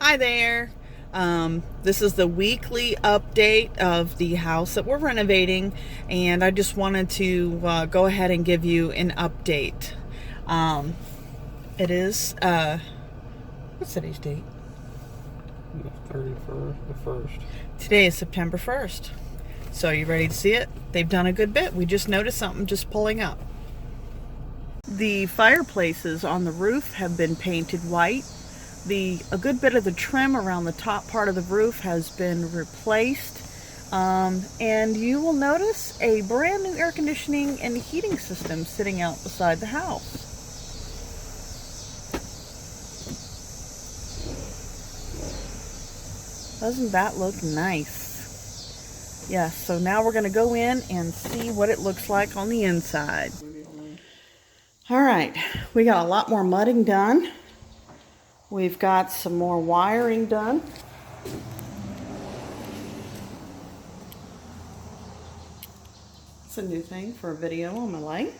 Hi there. This is the weekly update of the house that we're renovating, and I just wanted to go ahead and give you an update. It is, what's today's date? The 31st, the 1st. Today is September 1st. So you ready to see it? They've done a good bit. We just noticed something just pulling up. The fireplaces on the roof have been painted white. A good bit of the trim around the top part of the roof has been replaced. And you will notice a brand new air conditioning and heating system sitting out beside the house. Doesn't that look nice? Yes, so now we're going to go in and see what it looks like on the inside. All right, we got a lot more mudding done. We've got some more wiring done. It's a new thing for a video on my light.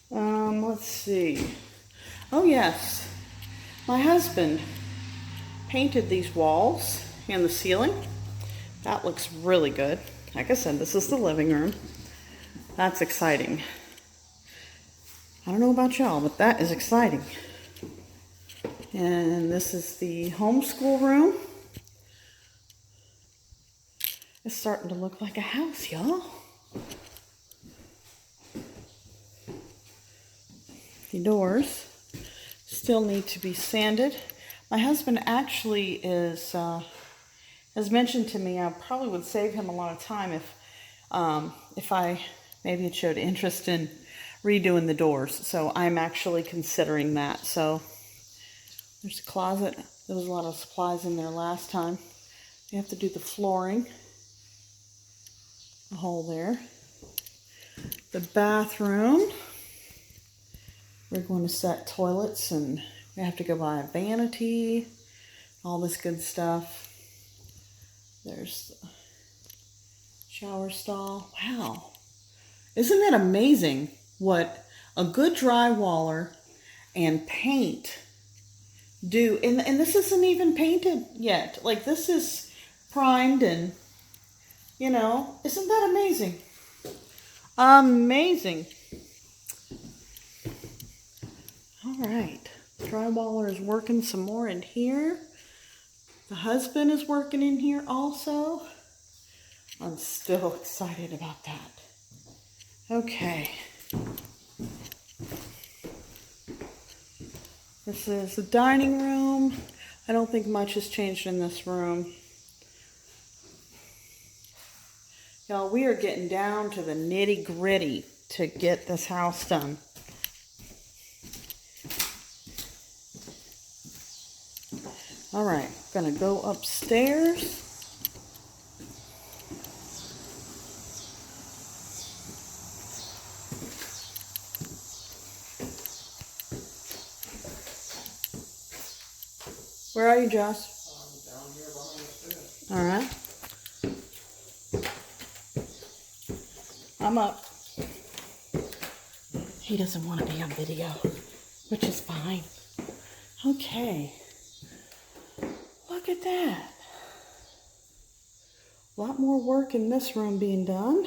Let's see. Oh yes, my husband painted these walls and the ceiling. That looks really good. Like I said, this is the living room. That's exciting. I don't know about y'all, but that is exciting. And this is the homeschool room. It's starting to look like a house, y'all. The doors still need to be sanded. My husband actually has mentioned to me I probably would save him a lot of time if I maybe had showed interest in redoing the doors. So I'm actually considering that. So there's a closet. There was a lot of supplies in there last time. You have to do the flooring. A hole there. The bathroom. We're going to set toilets and we have to go buy a vanity. All this good stuff. There's the shower stall. Wow. Isn't it amazing what a good drywaller and paint do? And this isn't even painted yet. Like, this is primed and, you know, isn't that amazing? Amazing. All right. Drywaller is working some more in here. The husband is working in here also. I'm still excited about that. Okay. This is the dining room. I don't think much has changed in this room. Y'all, we are getting down to the nitty-gritty to get this house done. All right, gonna go upstairs. Where are you, Josh? I'm down here behind the stairs. All right. I'm up. He doesn't want to be on video, which is fine. Okay. Look at that. A lot more work in this room being done.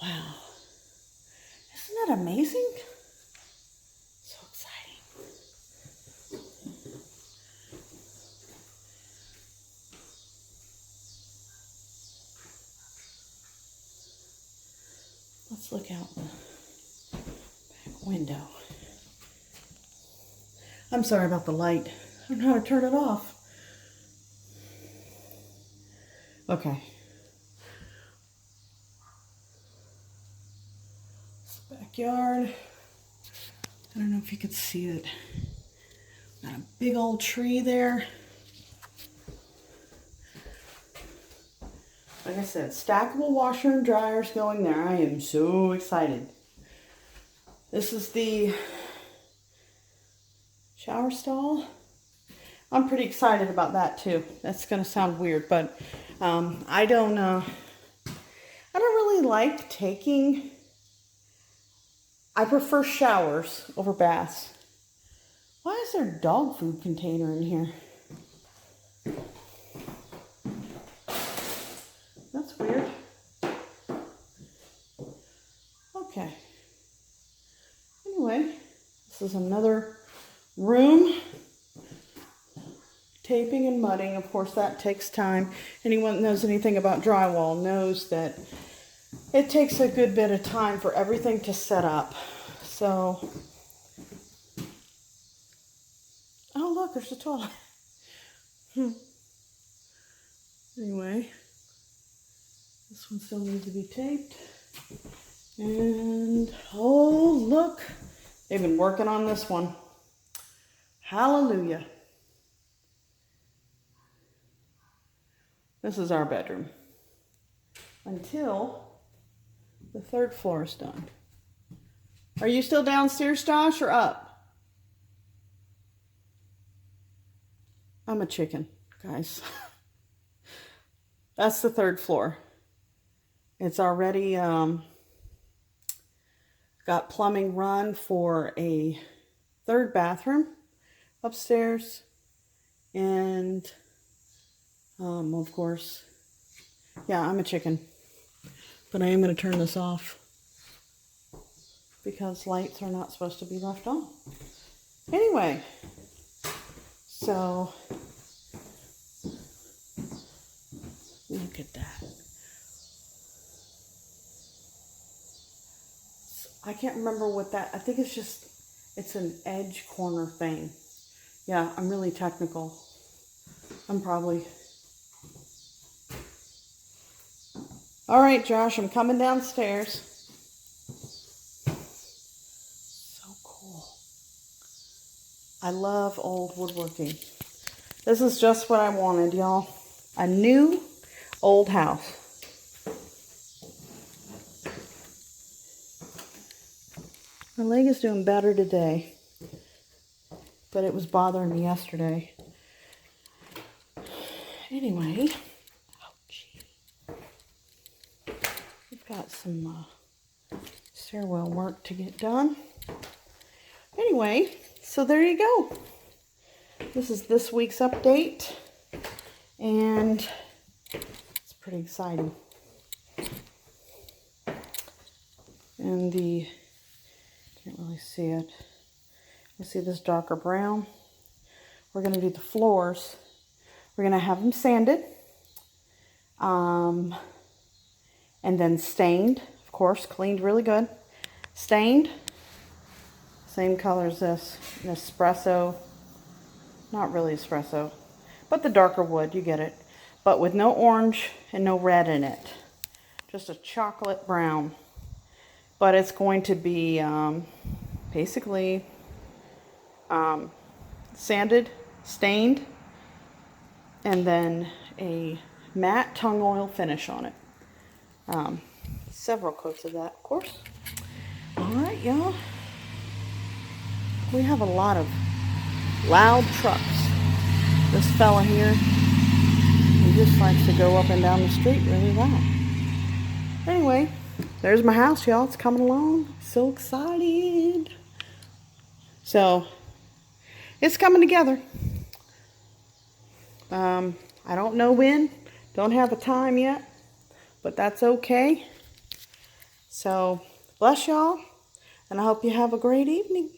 Wow. Isn't that amazing? So exciting. Let's look out the back window. I'm sorry about the light. I don't know how to turn it off. Okay. It's the backyard. I don't know if you could see it. Got a big old tree there. Like I said, stackable washer and dryers going there. I am so excited. This is the shower stall. I'm pretty excited about that too. That's gonna sound weird, but I don't really like I prefer showers over baths. What? is there a dog food container in here? That's weird. Okay. Anyway, this is another room. Taping and mudding, of course, that takes time. Anyone that knows anything about drywall knows that it takes a good bit of time for everything to set up. So, oh look, there's a toilet. Anyway, this one still needs to be taped. And, oh look, they've been working on this one. Hallelujah. This is our bedroom. Until the 3rd floor is done. Are you still downstairs, Josh, or up? I'm a chicken, guys. That's the 3rd floor. It's already got plumbing run for a 3rd bathroom upstairs. And, of course, yeah, I'm a chicken. But I am going to turn this off because lights are not supposed to be left on. Anyway, so look at that. I can't remember what that, I think it's an edge corner thing. Yeah, I'm really technical. I'm probably... All right, Josh, I'm coming downstairs. So cool. I love old woodworking. This is just what I wanted, y'all. A new old house. My leg is doing better today, but it was bothering me yesterday. Anyway, we've got some stairwell work to get done. Anyway, so there you go. This is this week's update, and it's pretty exciting. And the, can't really see it. You see this darker brown? We're going to do the floors. We're going to have them sanded, and then stained, of course, cleaned really good. Stained, same color as this, an espresso, not really espresso, but the darker wood, you get it. But with no orange and no red in it, just a chocolate brown. But it's going to be basically sanded, stained, and then a matte tung oil finish on it. Several coats of that, of course. All right, y'all. We have a lot of loud trucks. This fella here, he just likes to go up and down the street really loud. Anyway, there's my house, y'all. It's coming along. So excited. So, it's coming together. I don't know when. Don't have a time yet. But that's okay. So, bless y'all. And I hope you have a great evening.